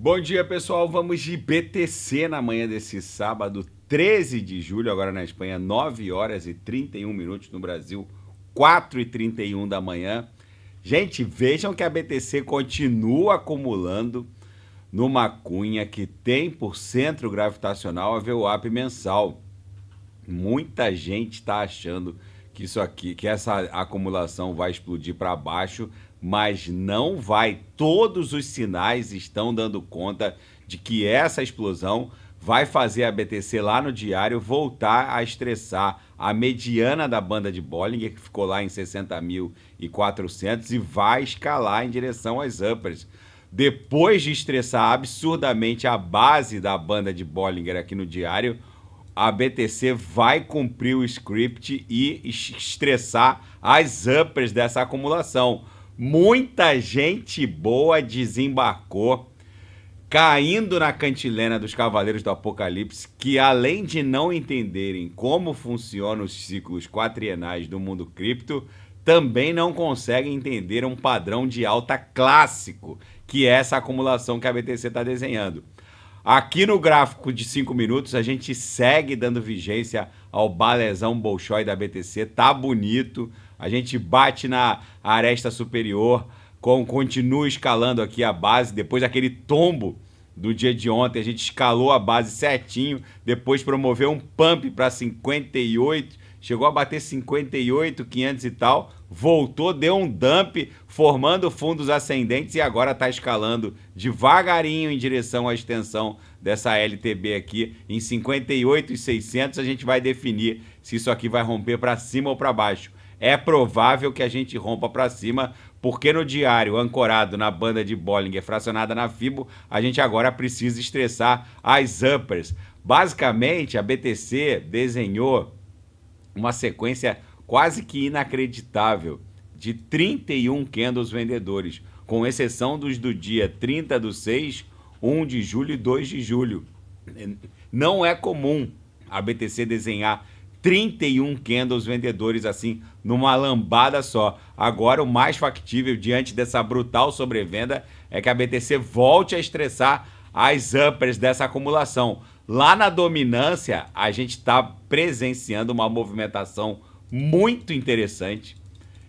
Bom dia, pessoal. Vamos de BTC na manhã desse sábado, 13 de julho, agora na Espanha, 9 horas e 31 minutos, no Brasil, 4h31 da manhã. Gente, vejam que a BTC continua acumulando numa cunha que tem por centro gravitacional a VWAP mensal. Muita gente está achando que essa acumulação vai explodir para baixo, mas não vai. Todos os sinais estão dando conta de que essa explosão vai fazer a BTC lá no diário voltar a estressar a mediana da banda de Bollinger, que ficou lá em 60.400, e vai escalar em direção às uppers. Depois de estressar absurdamente a base da banda de Bollinger aqui no diário, a BTC vai cumprir o script e estressar as uppers dessa acumulação. Muita gente boa desembarcou, caindo na cantilena dos Cavaleiros do Apocalipse, que além de não entenderem como funcionam os ciclos quatrienais do mundo cripto, também não conseguem entender um padrão de alta clássico, que é essa acumulação que a BTC está desenhando. Aqui no gráfico de 5 minutos, a gente segue dando vigência ao balezão Bolshoi da BTC. Tá bonito. A gente bate na aresta superior, continua escalando aqui a base. Depois daquele tombo do dia de ontem, a gente escalou a base certinho. Depois promoveu um pump para 58. Chegou a bater 58.500 e tal. Voltou, deu um dump, formando fundos ascendentes e agora está escalando devagarinho em direção à extensão dessa LTB aqui. Em 58.600 a gente vai definir se isso aqui vai romper para cima ou para baixo. É provável que a gente rompa para cima, porque no diário, ancorado na banda de Bollinger fracionada na Fibo, a gente agora precisa estressar as uppers. Basicamente, a BTC desenhou uma sequência quase que inacreditável de 31 candles vendedores, com exceção dos do dia 30/6, 1 de julho e 2 de julho. Não é comum a BTC desenhar 31 candles vendedores assim, numa lambada só. Agora, o mais factível diante dessa brutal sobrevenda é que a BTC volte a estressar as uppers dessa acumulação. Lá na dominância, a gente está presenciando uma movimentação muito interessante.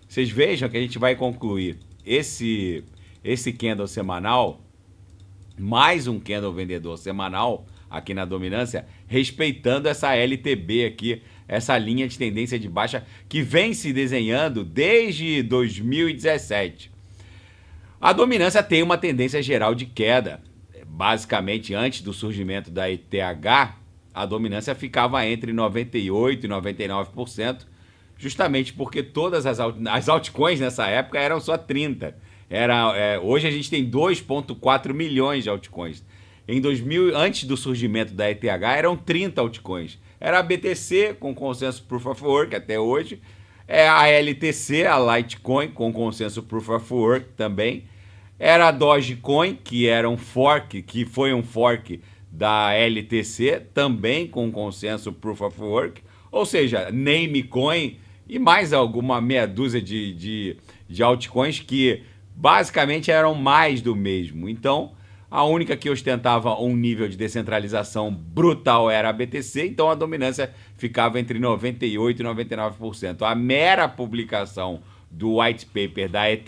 Vocês vejam que a gente vai concluir esse candle semanal, mais um candle vendedor semanal aqui na dominância, respeitando essa LTB aqui, essa linha de tendência de baixa que vem se desenhando desde 2017. A dominância tem uma tendência geral de queda. Basicamente, antes do surgimento da ETH, a dominância ficava entre 98% e 99%, justamente porque todas as altcoins nessa época eram só 30. Hoje a gente tem 2,4 milhões de altcoins. Em 2000, antes do surgimento da ETH, eram 30 altcoins. Era a BTC com consenso Proof of Work até hoje, a LTC, a Litecoin com consenso Proof of Work também, era a Dogecoin, que era um fork, que foi um fork da LTC, também com consenso Proof of Work, ou seja, Namecoin e mais alguma meia dúzia de altcoins que basicamente eram mais do mesmo. Então, a única que ostentava um nível de descentralização brutal era a BTC, então a dominância ficava entre 98% e 99%. A mera publicação do white paper da ETH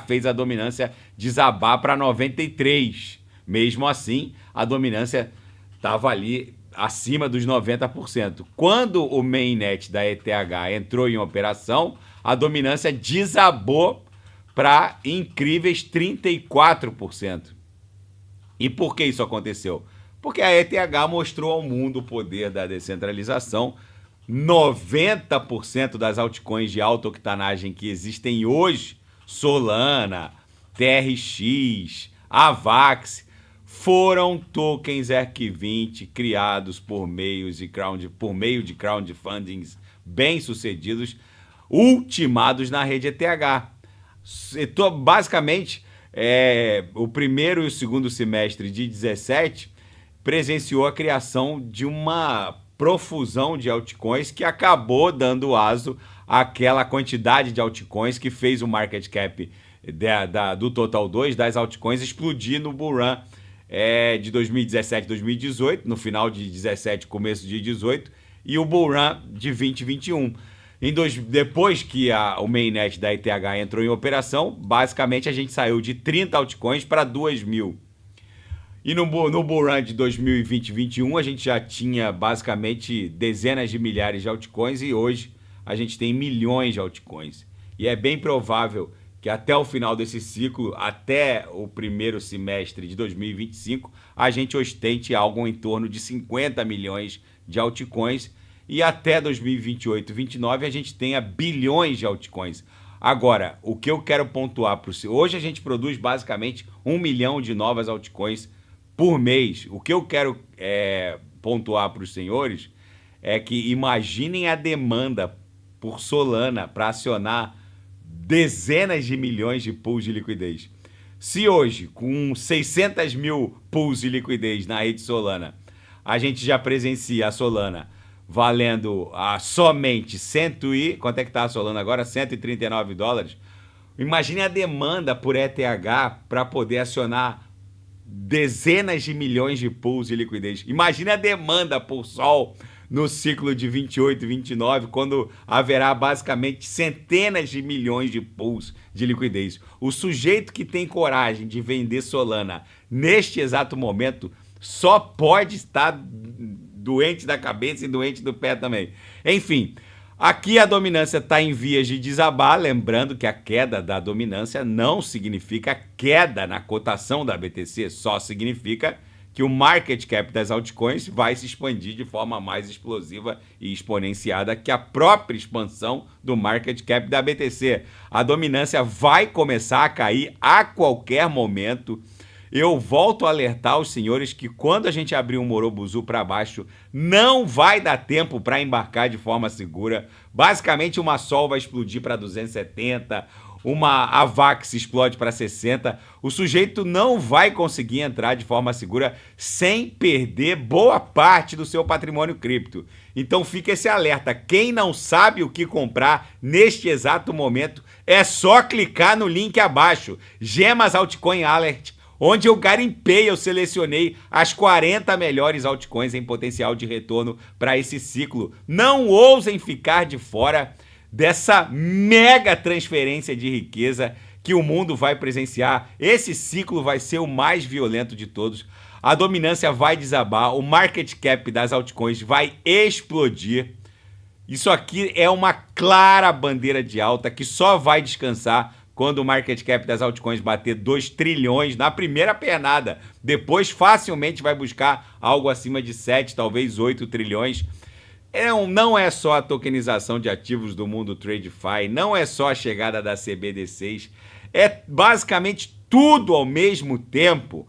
fez a dominância desabar para 93%. Mesmo assim, a dominância estava ali acima dos 90%. Quando o mainnet da ETH entrou em operação, a dominância desabou para incríveis 34%. E por que isso aconteceu? Porque a ETH mostrou ao mundo o poder da descentralização. 90% das altcoins de alta octanagem que existem hoje, Solana, TRX, Avax, foram tokens ERC20 criados por meio de crowdfundings bem-sucedidos, ultimados na rede ETH. Então, basicamente, o primeiro e o segundo semestre de 17 presenciou a criação de uma profusão de altcoins que acabou dando aso àquela quantidade de altcoins que fez o market cap do Total 2 das altcoins explodir no bull run de 2017 2018, no final de 17, começo de 18, e o Bull Run de 2021. Depois que o mainnet da ETH entrou em operação, basicamente a gente saiu de 30 altcoins para 2.000. E no Bull Run de 2020 e 2021 a gente já tinha basicamente dezenas de milhares de altcoins e hoje a gente tem milhões de altcoins. E é bem provável que até o final desse ciclo, até o primeiro semestre de 2025, a gente ostente algo em torno de 50 milhões de altcoins e até 2028 e 2029 a gente tenha bilhões de altcoins. Agora, o que eu quero pontuar para você, hoje a gente produz basicamente 1 milhão de novas altcoins por mês. O que eu quero pontuar para os senhores é que imaginem a demanda por Solana para acionar dezenas de milhões de pools de liquidez. Se hoje, com 600 mil pools de liquidez na rede Solana, a gente já presencia a Solana valendo somente quanto é que está a Solana agora? $139. Imagine a demanda por ETH para poder acionar dezenas de milhões de pools de liquidez. Imagine a demanda por Sol no ciclo de 28 e 29, quando haverá basicamente centenas de milhões de pools de liquidez. O sujeito que tem coragem de vender Solana neste exato momento só pode estar doente da cabeça e doente do pé também. Enfim, aqui a dominância está em vias de desabar, lembrando que a queda da dominância não significa queda na cotação da BTC, só significa que o market cap das altcoins vai se expandir de forma mais explosiva e exponenciada que a própria expansão do market cap da BTC. A dominância vai começar a cair a qualquer momento. Eu volto a alertar os senhores que quando a gente abrir um Morobuzu para baixo, não vai dar tempo para embarcar de forma segura. Basicamente, uma Sol vai explodir para 270, uma AVAX explode para 60. O sujeito não vai conseguir entrar de forma segura sem perder boa parte do seu patrimônio cripto. Então fica esse alerta. Quem não sabe o que comprar neste exato momento, é só clicar no link abaixo, Gemas Altcoin Alert, onde eu garimpei, eu selecionei as 40 melhores altcoins em potencial de retorno para esse ciclo. Não ousem ficar de fora dessa mega transferência de riqueza que o mundo vai presenciar. Esse ciclo vai ser o mais violento de todos. A dominância vai desabar, o market cap das altcoins vai explodir. Isso aqui é uma clara bandeira de alta que só vai descansar quando o market cap das altcoins bater 2 trilhões na primeira pernada. Depois facilmente vai buscar algo acima de 7, talvez 8 trilhões. Não é só a tokenização de ativos do mundo TradeFi, não é só a chegada da CBDCs, é basicamente tudo ao mesmo tempo.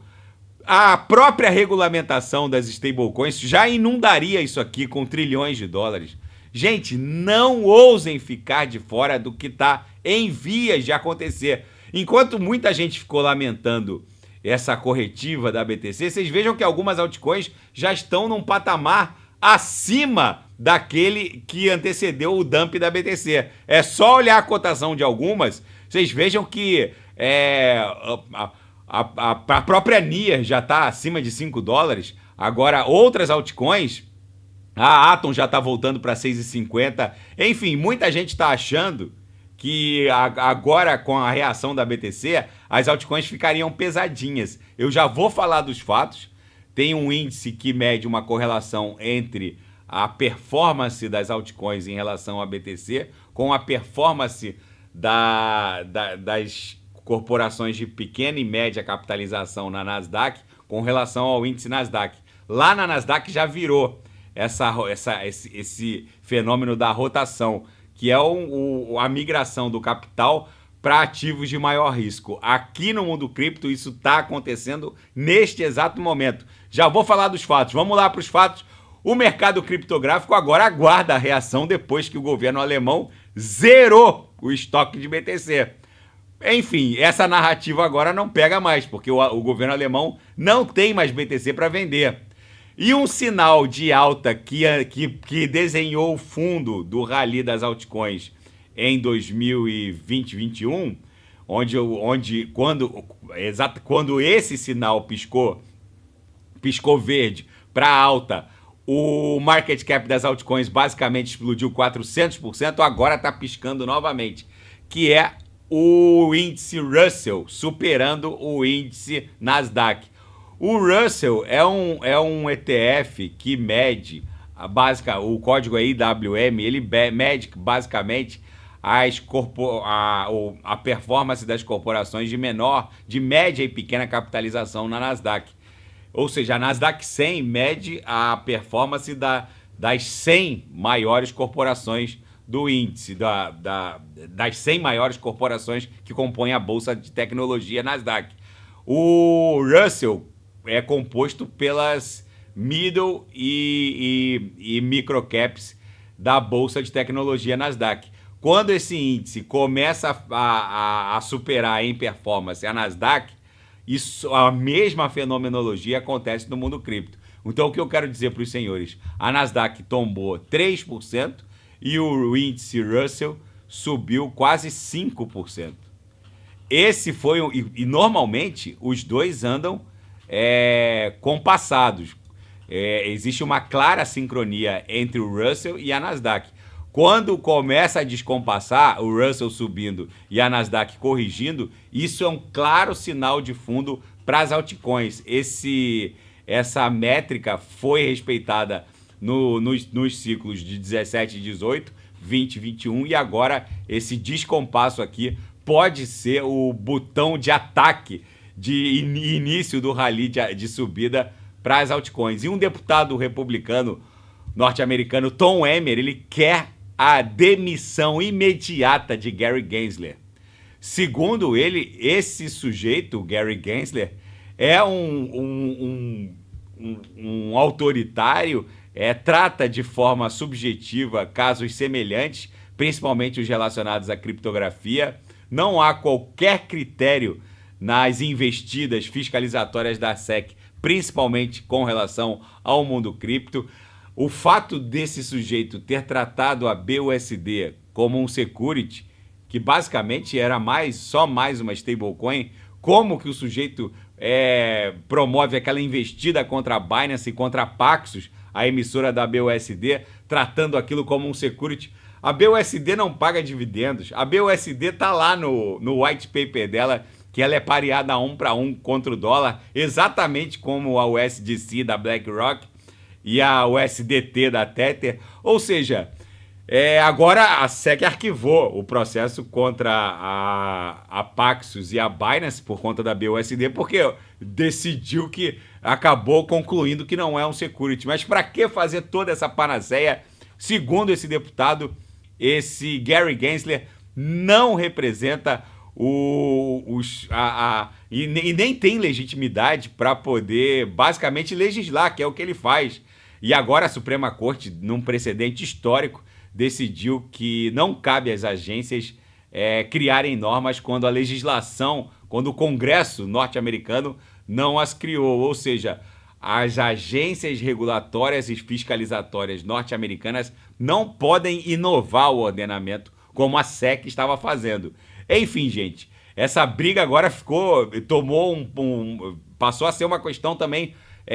A própria regulamentação das stablecoins já inundaria isso aqui com trilhões de dólares. Gente, não ousem ficar de fora do que está em vias de acontecer. Enquanto muita gente ficou lamentando essa corretiva da BTC, vocês vejam que algumas altcoins já estão num patamar acima daquele que antecedeu o dump da BTC. É só olhar a cotação de algumas, vocês vejam que a própria NIR já está acima de $5. Agora, outras altcoins, a Atom já está voltando para 6,50. Enfim, muita gente está achando que agora, com a reação da BTC, as altcoins ficariam pesadinhas. Eu já vou falar dos fatos. Tem um índice que mede uma correlação entre a performance das altcoins em relação à BTC com a performance das corporações de pequena e média capitalização na Nasdaq com relação ao índice Nasdaq. Lá na Nasdaq já virou esse fenômeno da rotação, que é a migração do capital para ativos de maior risco. Aqui no mundo cripto isso está acontecendo neste exato momento. Já vou falar dos fatos. Vamos lá para os fatos. O mercado criptográfico agora aguarda a reação depois que o governo alemão zerou o estoque de BTC. Enfim, essa narrativa agora não pega mais, porque o governo alemão não tem mais BTC para vender. E um sinal de alta que desenhou o fundo do rally das altcoins em 2020-21, quando esse sinal piscou piscou verde para alta, o market cap das altcoins basicamente explodiu 400%, agora está piscando novamente, que é o índice Russell superando o índice Nasdaq. O Russell é um ETF que mede, o código é IWM, ele mede basicamente a performance das corporações de média e pequena capitalização na Nasdaq. Ou seja, a Nasdaq 100 mede a performance das 100 maiores corporações do índice, das 100 maiores corporações que compõem a bolsa de tecnologia Nasdaq. O Russell é composto pelas middle e micro caps da bolsa de tecnologia Nasdaq. Quando esse índice começa a superar em performance a Nasdaq, a mesma fenomenologia acontece no mundo cripto. Então, o que eu quero dizer para os senhores? A Nasdaq tombou 3% e o índice Russell subiu quase 5%. Esse foi e normalmente os dois andam compassados. Existe uma clara sincronia entre o Russell e a Nasdaq. Quando começa a descompassar, o Russell subindo e a Nasdaq corrigindo, isso é um claro sinal de fundo para as altcoins. Essa métrica foi respeitada nos ciclos de 17 e 18, 20 e 21, e agora esse descompasso aqui pode ser o botão de ataque de início do rally de subida para as altcoins. E um deputado republicano norte-americano, Tom Emmer, ele quer a demissão imediata de Gary Gensler. Segundo ele, esse sujeito, Gary Gensler, é um autoritário, trata de forma subjetiva casos semelhantes, principalmente os relacionados à criptografia. Não há qualquer critério nas investidas fiscalizatórias da SEC, principalmente com relação ao mundo cripto. O fato desse sujeito ter tratado a BUSD como um security, que basicamente era só mais uma stablecoin, como que o sujeito promove aquela investida contra a Binance e contra a Paxos, a emissora da BUSD, tratando aquilo como um security. A BUSD não paga dividendos. A BUSD está lá no white paper dela, que ela é pareada 1 para 1 contra o dólar, exatamente como a USDC da BlackRock e a USDT da Tether. Ou seja, agora a SEC arquivou o processo contra a Paxos e a Binance por conta da BUSD, porque decidiu que acabou concluindo que não é um security. Mas para que fazer toda essa panaceia? Segundo esse deputado, esse Gary Gensler não representa e nem tem legitimidade para poder basicamente legislar, que é o que ele faz. E agora a Suprema Corte, num precedente histórico, decidiu que não cabe às agências criarem normas quando a legislação, quando o Congresso norte-americano não as criou. Ou seja, as agências regulatórias e fiscalizatórias norte-americanas não podem inovar o ordenamento como a SEC estava fazendo. Enfim, gente, essa briga agora passou a ser uma questão também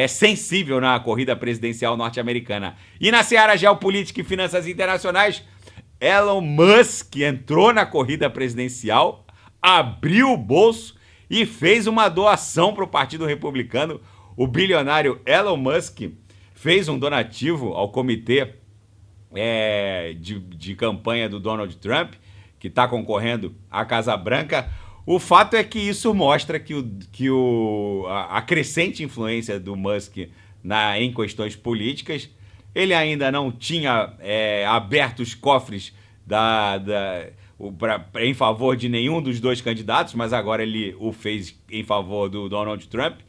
sensível na corrida presidencial norte-americana. E na seara geopolítica e finanças internacionais, Elon Musk entrou na corrida presidencial, abriu o bolso e fez uma doação para o Partido Republicano. O bilionário Elon Musk fez um donativo ao comitê de campanha do Donald Trump, que está concorrendo à Casa Branca. O fato é que isso mostra a crescente influência do Musk em questões políticas. Ele ainda não tinha aberto os cofres em favor de nenhum dos dois candidatos, mas agora ele o fez em favor do Donald Trump.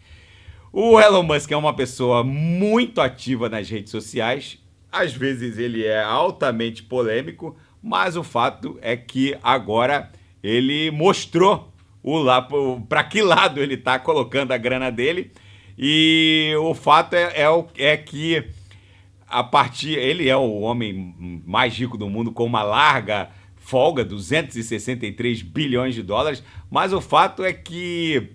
O Elon Musk é uma pessoa muito ativa nas redes sociais. Às vezes ele é altamente polêmico, mas o fato é que agora ele mostrou para que lado ele está colocando a grana dele. E o fato é que ele é o homem mais rico do mundo com uma larga folga, 263 bilhões de dólares, mas o fato é que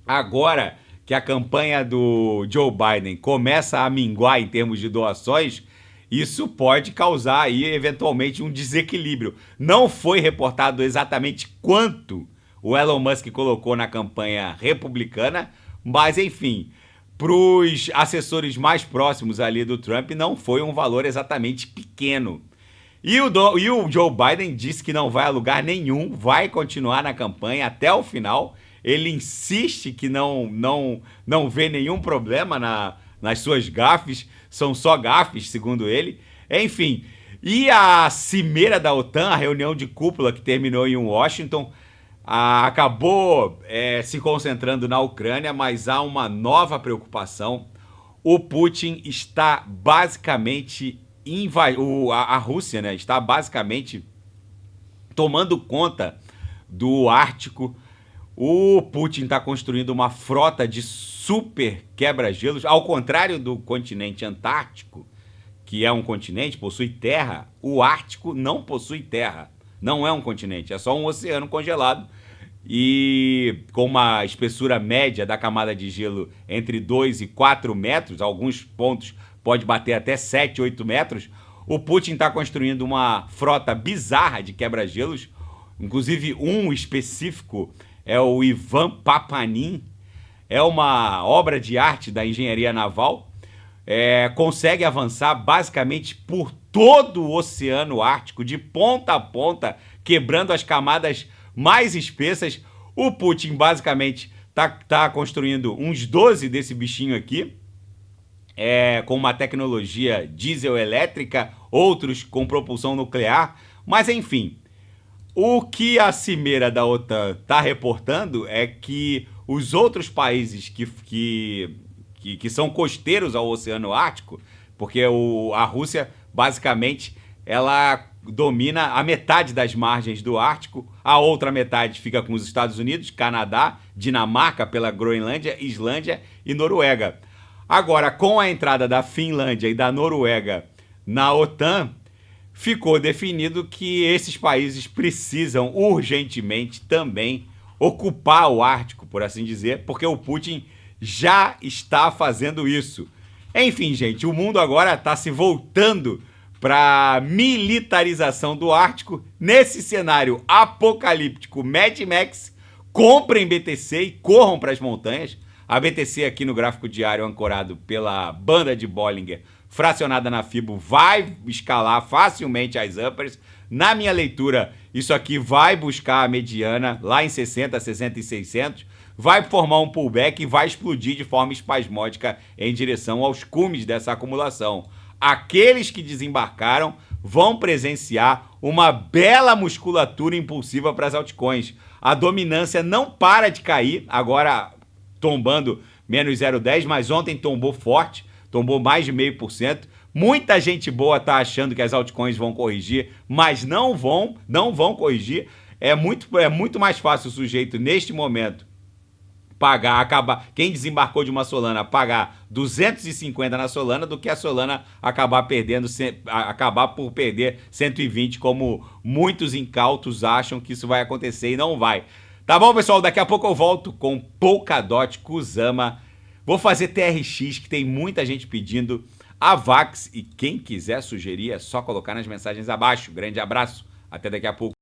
agora que a campanha do Joe Biden começa a minguar em termos de doações, isso pode causar aí eventualmente um desequilíbrio. Não foi reportado exatamente quanto o Elon Musk colocou na campanha republicana, mas enfim, para os assessores mais próximos ali do Trump não foi um valor exatamente pequeno. E o Joe Biden disse que não vai a lugar nenhum, vai continuar na campanha até o final. Ele insiste que não vê nenhum problema nas suas gafes, são só gafes, segundo ele. Enfim, e a cimeira da OTAN, a reunião de cúpula que terminou em Washington, acabou se concentrando na Ucrânia, mas há uma nova preocupação. O Putin está basicamente a Rússia, né, está basicamente tomando conta do Ártico. O Putin está construindo uma frota de super quebra-gelos, ao contrário do continente antártico, que é um continente, possui terra. O Ártico não possui terra, não é um continente, é só um oceano congelado e com uma espessura média da camada de gelo entre 2 e 4 metros, alguns pontos pode bater até 7, 8 metros. O Putin está construindo uma frota bizarra de quebra-gelos, inclusive um específico é o Ivan Papanin, é uma obra de arte da engenharia naval, consegue avançar basicamente por todo o Oceano Ártico, de ponta a ponta, quebrando as camadas mais espessas. O Putin basicamente tá construindo uns 12 desse bichinho aqui, com uma tecnologia diesel elétrica, outros com propulsão nuclear, mas enfim. O que a cimeira da OTAN está reportando é que os outros países que são costeiros ao Oceano Ártico, porque a Rússia, basicamente, ela domina a metade das margens do Ártico, a outra metade fica com os Estados Unidos, Canadá, Dinamarca pela Groenlândia, Islândia e Noruega. Agora, com a entrada da Finlândia e da Noruega na OTAN, ficou definido que esses países precisam urgentemente também ocupar o Ártico, por assim dizer, porque o Putin já está fazendo isso. Enfim, gente, o mundo agora está se voltando para a militarização do Ártico. Nesse cenário apocalíptico Mad Max, comprem BTC e corram para as montanhas. A BTC aqui no gráfico diário ancorado pela banda de Bollinger, fracionada na FIBO, vai escalar facilmente as uppers. Na minha leitura, isso aqui vai buscar a mediana lá em 60, 60 e 600, vai formar um pullback e vai explodir de forma espasmódica em direção aos cumes dessa acumulação. Aqueles que desembarcaram vão presenciar uma bela musculatura impulsiva para as altcoins. A dominância não para de cair, agora tombando menos 0,10, mas ontem tombou forte, tombou mais de 0,5%. Muita gente boa está achando que as altcoins vão corrigir, mas não vão corrigir. É muito mais fácil o sujeito, neste momento, quem desembarcou de uma Solana pagar 250 na Solana do que a Solana acabar por perder 120, como muitos incautos acham que isso vai acontecer e não vai. Tá bom, pessoal? Daqui a pouco eu volto com Polkadot, Kusama. Vou fazer TRX, que tem muita gente pedindo, AVAX, e quem quiser sugerir é só colocar nas mensagens abaixo. Grande abraço, até daqui a pouco.